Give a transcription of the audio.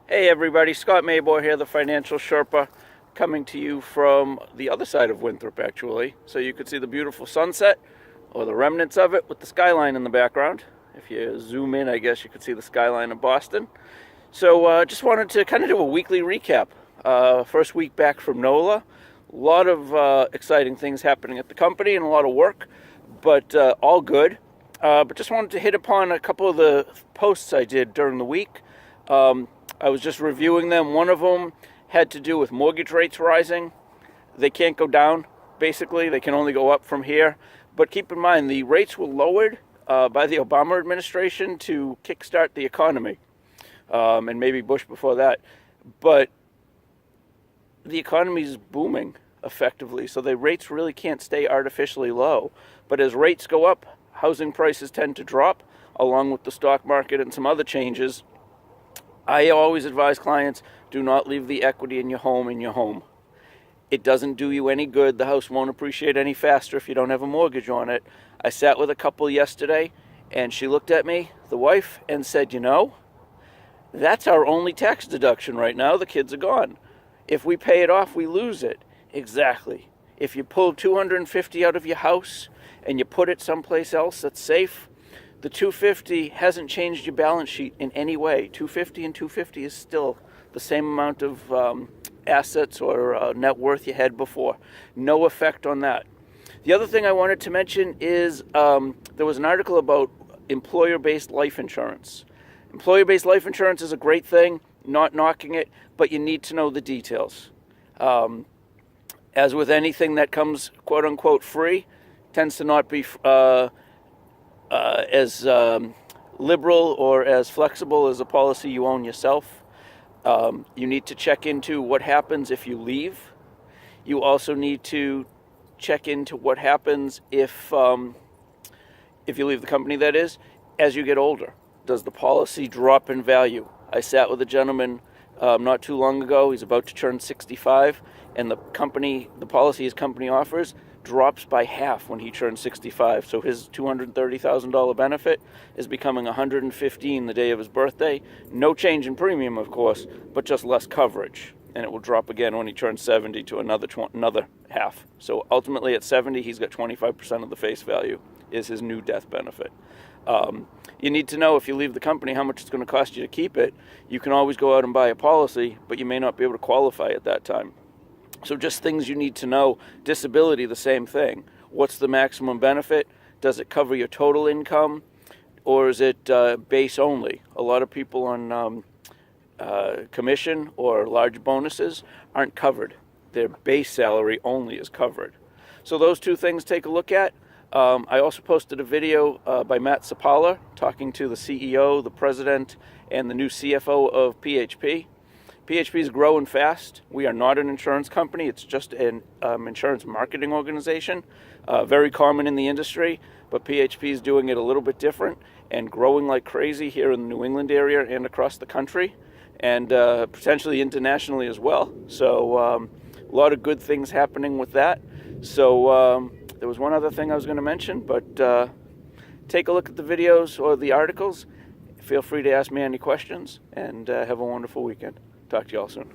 Hey everybody, Scott Maybor here, the Financial Sherpa, coming to you from the other side of Winthrop actually. So you could see the beautiful sunset, or the remnants of it, with the skyline in the background. If you zoom in, I guess you could see the skyline of Boston. So just wanted to kind of do a weekly recap. First week back from NOLA. A lot of exciting things happening at the company and a lot of work, but all good. But just wanted to hit upon a couple of the posts I did during the week. I was just reviewing them. One of them had to do with mortgage rates rising. They can't go down, basically. They can only go up from here. But keep in mind, the rates were lowered by the Obama administration to kickstart the economy, and maybe Bush before that. But the economy is booming, effectively, so the rates really can't stay artificially low. But as rates go up, housing prices tend to drop, along with the stock market and some other changes. I always advise clients, do not leave the equity in your home It doesn't do you any good. The house won't appreciate any faster if you don't have a mortgage on it. I sat with a couple yesterday, and she looked at me, the wife, and said, that's our only tax deduction right now. The kids are gone. If we pay it off, we lose it. Exactly. If you pull $250 out of your house and you put it someplace else that's safe, the $250 hasn't changed your balance sheet in any way. $250 and $250 is still the same amount of assets or net worth you had before. No effect on that. The other thing I wanted to mention is there was an article about employer-based life insurance. Employer-based life insurance is a great thing, not knocking it, but you need to know the details. As with anything that comes quote-unquote free, tends to not be as liberal or as flexible as a policy you own yourself. You need to check into what happens if you leave. You also need to check into what happens if you leave the company, that is, as you get older. Does the policy drop in value? I sat with a gentleman not too long ago. He's about to turn 65, and the policy his company offers drops by half when he turns 65. So his $230,000 benefit is becoming $115,000 the day of his birthday. No change in premium, of course, but just less coverage. And it will drop again when he turns 70 to another half. So ultimately at 70, he's got 25% of the face value is his new death benefit. You need to know if you leave the company how much it's going to cost you to keep it. You can always go out and buy a policy, but you may not be able to qualify at that time. So just things you need to know. Disability, the same thing. What's the maximum benefit? Does it cover your total income, or is it base only? A lot of people on commission or large bonuses aren't covered. Their base salary only is covered. So those two things take a look at. I also posted a video by Matt Sapala talking to the CEO, the president, and the new CFO of PHP. PHP is growing fast. We are not an insurance company. It's just an insurance marketing organization. Very common in the industry, but PHP is doing it a little bit different and growing like crazy here in the New England area and across the country, and potentially internationally as well. So a lot of good things happening with that. So there was one other thing I was going to mention, but take a look at the videos or the articles. Feel free to ask me any questions, and have a wonderful weekend. Talk to you all soon.